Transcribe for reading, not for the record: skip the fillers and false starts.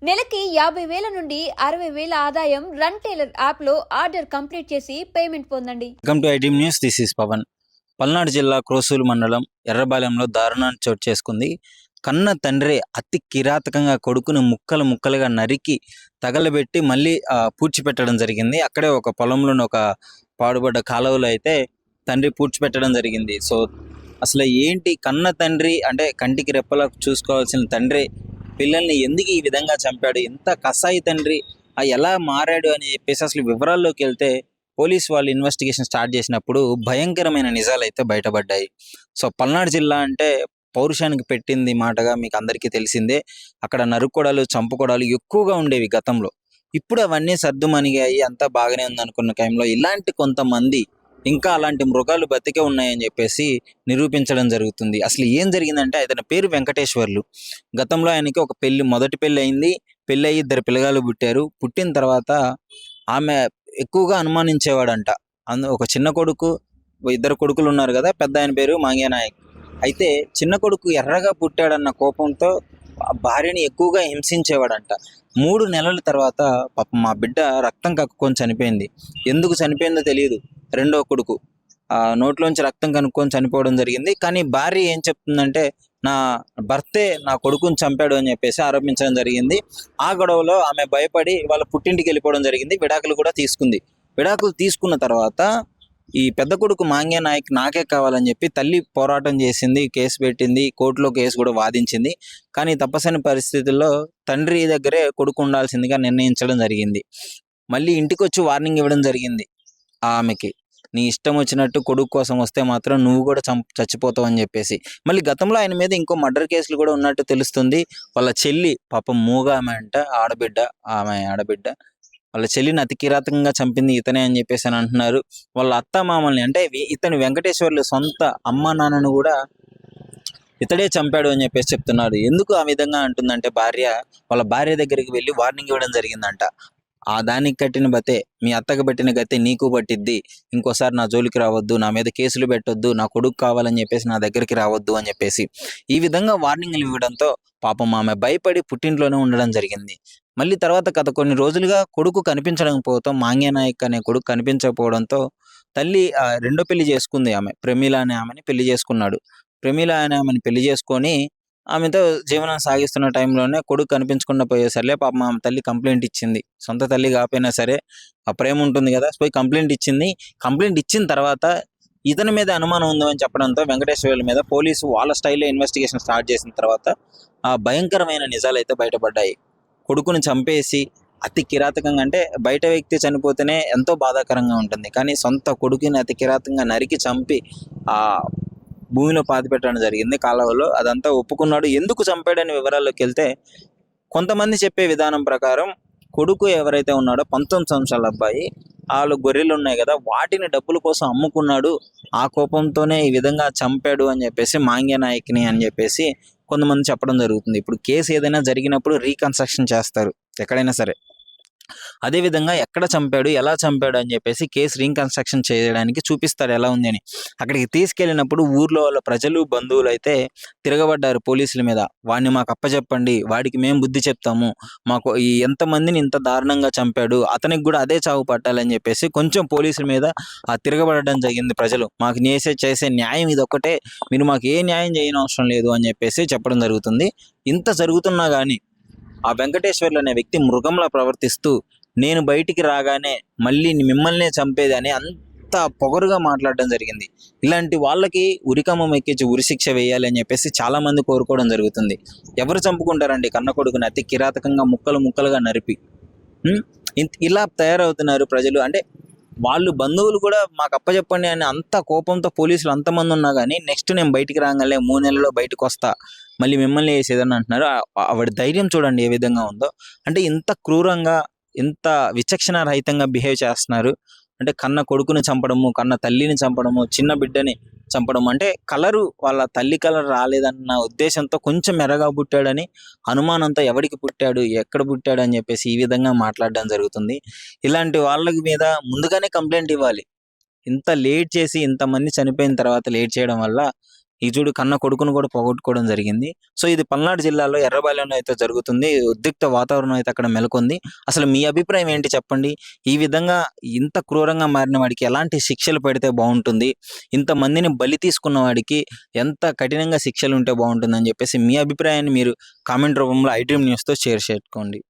నెలకి 50,000 నుండి 60,000 ఆదాయం రన్ టైలర్ యాప్లో ఆర్డర్ కంప్లీట్ చేసి పేమెంట్ పొందండి. Welcome to IT news. This is Pavan. Palnadu జిల్లా క్రోసూలు మండలం ఎర్రబాలెంలో దారుణాన్ని చోటు చేసుకుంది. కన్న తండ్రి అతి కిరాతకంగా కొడుకును ముక్కలు ముక్కలుగా నరికి తగలబెట్టి మళ్ళీ పూడ్చిపెట్టడం జరిగింది. అక్కడే ఒక పొలంలోని ఒక పాడుబడ్డ కాలువలో అయితే తండ్రి పూడ్చిపెట్టడం జరిగింది. సో అసలు ఏంటి, కన్న తండ్రి అంటే కంటికి రెప్పలా చూసుకోవాల్సిన తండ్రి పిల్లల్ని ఎందుకు ఈ విధంగా చంపాడు, ఇంత కసాయి తండ్రి ఎలా మారాడు అని చెప్పేసి అసలు వివరాల్లోకి వెళ్తే పోలీస్ వాళ్ళు ఇన్వెస్టిగేషన్ స్టార్ట్ చేసినప్పుడు భయంకరమైన నిజాలు అయితే బయటపడ్డాయి. సో పల్నాడు జిల్లా అంటే పౌరుషానికి పెట్టింది మాటగా మీకు అందరికీ తెలిసిందే. అక్కడ నరుక్కోడాలు చంపుకోడాలు ఎక్కువగా ఉండేవి గతంలో. ఇప్పుడు అవన్నీ సర్దుమణిగాయి, అంతా బాగానే ఉందనుకున్న టైంలో ఇలాంటి కొంతమంది ఇంకా అలాంటి మృగాలు బతికే ఉన్నాయని చెప్పేసి నిరూపించడం జరుగుతుంది. అసలు ఏం జరిగిందంటే, అతని పేరు వెంకటేశ్వర్లు. గతంలో ఆయనకి ఒక మొదటి పెళ్ళి అయింది. పెళ్ళి అయ్యి 2 పిల్లగాళ్ళు పుట్టారు. పుట్టిన తర్వాత ఆమె ఎక్కువగా అనుమానించేవాడంట. ఒక చిన్న కొడుకు, 2 కొడుకులు ఉన్నారు కదా, పెద్ద ఆయన పేరు మాంగ్య నాయక్. అయితే చిన్న కొడుకు ఎర్రగా పుట్టాడన్న కోపంతో భార్యని ఎక్కువగా హింసించేవాడంట. 3 నెలల తర్వాత పాపం మా బిడ్డ రక్తం కక్కుకొని చనిపోయింది. ఎందుకు చనిపోయిందో తెలియదు. రెండో కొడుకు నోట్లోంచి రక్తం కనుక్కొని చనిపోవడం జరిగింది. కానీ భార్య ఏం చెప్తుందంటే, నా భర్తే నా కొడుకుని చంపాడు అని చెప్పేసి ఆరోపించడం జరిగింది. ఆ గొడవలో ఆమె భయపడి వాళ్ళ పుట్టింటికి వెళ్ళిపోవడం జరిగింది. విడాకులు కూడా తీసుకుంది. విడాకులు తీసుకున్న తర్వాత ఈ పెద్ద కొడుకు మాంగ్య నాయక్ నాకే కావాలని చెప్పి తల్లి పోరాటం చేసింది, కేసు పెట్టింది, కోర్టులో కేసు కూడా వాదించింది. కానీ తప్పసని పరిస్థితుల్లో తండ్రి దగ్గరే కొడుకు ఉండాల్సిందిగా నిర్ణయించడం జరిగింది. మళ్ళీ ఇంటికి వచ్చి వార్నింగ్ ఇవ్వడం జరిగింది ఆమెకి, నీ ఇష్టం వచ్చినట్టు కొడుకు కోసం వస్తే మాత్రం నువ్వు కూడా చచ్చిపోతావు అని చెప్పేసి. మళ్ళీ గతంలో ఆయన మీద ఇంకో మర్డర్ కేసులు కూడా ఉన్నట్టు తెలుస్తుంది. వాళ్ళ చెల్లి పాపం మూగ ఆమె అంట, ఆడబిడ్డ వాళ్ళ చెల్లిని అతి కిరాతకంగా చంపింది ఇతనే అని చెప్పేసి అని అంటున్నారు. వాళ్ళ అత్త మామల్ని అంటే ఇతని వెంకటేశ్వర్లు సొంత అమ్మ నాన్నను కూడా ఇతడే చంపాడు అని చెప్పేసి చెప్తున్నారు. ఎందుకు ఆ విధంగా అంటుందంటే, వాళ్ళ భార్య దగ్గరికి వెళ్ళి వార్నింగ్ ఇవ్వడం జరిగిందంట. ఆ దానికి కట్టిన బతే మీ అత్తకు పెట్టిన గతే నీకు పట్టిద్ది, ఇంకోసారి నా జోలికి రావద్దు, నా మీద కేసులు పెట్టొద్దు, నా కొడుకు కావాలని చెప్పేసి నా దగ్గరికి రావద్దు అని చెప్పేసి ఈ విధంగా వార్నింగ్లు ఇవ్వడంతో పాపం ఆమె భయపడి పుట్టింట్లోనే ఉండడం జరిగింది. మళ్ళీ తర్వాత గత కొన్ని రోజులుగా కొడుకు కనిపించకపోవడంతో, మాంగ్య నాయక్ అనే కొడుకు కనిపించకపోవడంతో తల్లి రెండో పెళ్లి చేసుకుంది. ప్రమీల అనే ఆమెని పెళ్లి చేసుకున్నాడు. ప్రమీల అనే ఆమెని పెళ్లి చేసుకొని ఆమెతో జీవనం సాగిస్తున్న టైంలోనే కొడుకు కనిపించకుండా పోయేసరిలే పాపం ఆమె తల్లి కంప్లైంట్ ఇచ్చింది. సొంత తల్లి కాకపోయినా సరే ఆ ప్రేమ ఉంటుంది కదా, పోయి కంప్లైంట్ ఇచ్చింది. కంప్లైంట్ ఇచ్చిన తర్వాత ఇతని మీద అనుమానం ఉందని చెప్పడంతో వెంకటేశ్వర్ల మీద పోలీసు వాళ్ళ స్టైల్లో ఇన్వెస్టిగేషన్ స్టార్ట్ చేసిన తర్వాత ఆ భయంకరమైన నిజాలు అయితే బయటపడ్డాయి. కొడుకుని చంపేసి అతి కిరాతకంగా, అంటే బయట వ్యక్తి చనిపోతేనే ఎంతో బాధాకరంగా ఉంటుంది, కానీ సొంత కొడుకుని అతి కిరాతకంగా నరికి చంపి ఆ భూమిలో పాతిపెట్టడం జరిగింది, కాలువలో. అదంతా ఒప్పుకున్నాడు. ఎందుకు చంపాడని వివరాల్లోకి వెళ్తే, కొంతమంది చెప్పే విధానం ప్రకారం కొడుకు ఎవరైతే ఉన్నాడో 19 సంవత్సరాల అబ్బాయి, వాళ్ళు గొర్రెలు ఉన్నాయి కదా, వాటిని డబ్బుల కోసం అమ్ముకున్నాడు, ఆ కోపంతోనే ఈ విధంగా చంపాడు అని చెప్పేసి మాంగ్య నాయక్ని అని చెప్పేసి కొంతమంది చెప్పడం జరుగుతుంది. ఇప్పుడు కేసు ఏదైనా జరిగినప్పుడు రీకన్స్ట్రక్షన్ చేస్తారు ఎక్కడైనా సరే. అదేవిధంగా ఎక్కడ చంపాడు, ఎలా చంపాడు అని చెప్పేసి కేసు రీకన్స్ట్రక్షన్ చేయడానికి చూపిస్తాడు ఎలా ఉంది అని. అక్కడికి తీసుకెళ్ళినప్పుడు ఊర్లో వాళ్ళ ప్రజలు, బంధువులు అయితే తిరగబడ్డారు పోలీసుల మీద. వాడిని మాకు అప్పచెప్పండి, వాడికి మేము బుద్ధి చెప్తాము, మాకు ఎంతమందిని ఇంత దారుణంగా చంపాడు, అతనికి కూడా అదే చావు పట్టాలని చెప్పేసి కొంచెం పోలీసుల మీద తిరగబడడం జరిగింది ప్రజలు. మాకు చేసే న్యాయం ఇది ఒక్కటే, మీరు మాకు ఏ న్యాయం చేయని అవసరం లేదు అని చెప్పేసి చెప్పడం జరుగుతుంది. ఇంత జరుగుతున్నా కానీ ఆ వెంకటేశ్వర్లు అనే వ్యక్తి మృగంలా ప్రవర్తిస్తూ, నేను బయటికి రాగానే మళ్ళీ మిమ్మల్నే చంపేది అని అంత పొగరుగా మాట్లాడడం జరిగింది. ఇలాంటి వాళ్ళకి ఉరికమ్మం ఎక్కించి ఉరిశిక్ష వేయాలి అని చెప్పేసి చాలా మంది కోరుకోవడం జరుగుతుంది. ఎవరు చంపుకుంటారండి కన్న కొడుకుని అతి కిరాతకంగా ముక్కలు ముక్కలుగా నరిపి? ఇలా తయారవుతున్నారు ప్రజలు. అంటే వాళ్ళు బంధువులు కూడా మాకు అప్పచెప్పండి అని అంత కోపంతో పోలీసులు అంతమంది ఉన్నా కానీ నెక్స్ట్ నేను బయటికి రాగానే 3 నెలల్లో బయటకు వస్తా, మళ్ళీ మిమ్మల్ని వేసేదని అంటున్నారు. ఆవిడ ధైర్యం చూడండి ఏ విధంగా ఉందో. అంటే ఇంత క్రూరంగా, ఇంత విచక్షణ రహితంగా బిహేవ్ చేస్తున్నారు. అంటే కన్న కొడుకుని చంపడము, కన్న తల్లిని చంపడము, చిన్న బిడ్డని చంపడం. అంటే వాళ్ళ తల్లి కలర్ రాలేదన్న ఉద్దేశంతో కొంచెం ఎర్రగా పుట్టాడని అనుమానంతో ఎవడికి పుట్టాడు, ఎక్కడ పుట్టాడు అని చెప్పేసి ఈ విధంగా మాట్లాడడం జరుగుతుంది. ఇలాంటి వాళ్ళ మీద ముందుగానే కంప్లైంట్ ఇవ్వాలి. ఇంత లేట్ చేసి ఇంతమంది చనిపోయిన తర్వాత లేట్ చేయడం వల్ల ఈ చూడు కన్న కొడుకును కూడా పోగొట్టుకోవడం జరిగింది. సో ఇది పల్నాడు జిల్లాలో ఎర్రబాలెంలో అయితే జరుగుతుంది. ఉద్రిక్త వాతావరణం అయితే అక్కడ నెలకొంది. అసలు మీ అభిప్రాయం ఏంటి చెప్పండి? ఈ విధంగా ఇంత క్రూరంగా మారిన వాడికి ఎలాంటి శిక్షలు పడితే బాగుంటుంది? ఇంతమందిని బలి తీసుకున్న వాడికి ఎంత కఠినంగా శిక్షలు ఉంటే బాగుంటుందని చెప్పేసి మీ అభిప్రాయాన్ని మీరు కామెంట్ రూపంలో ఐ డ్రీమ్ న్యూస్తో షేర్ చేసుకోండి.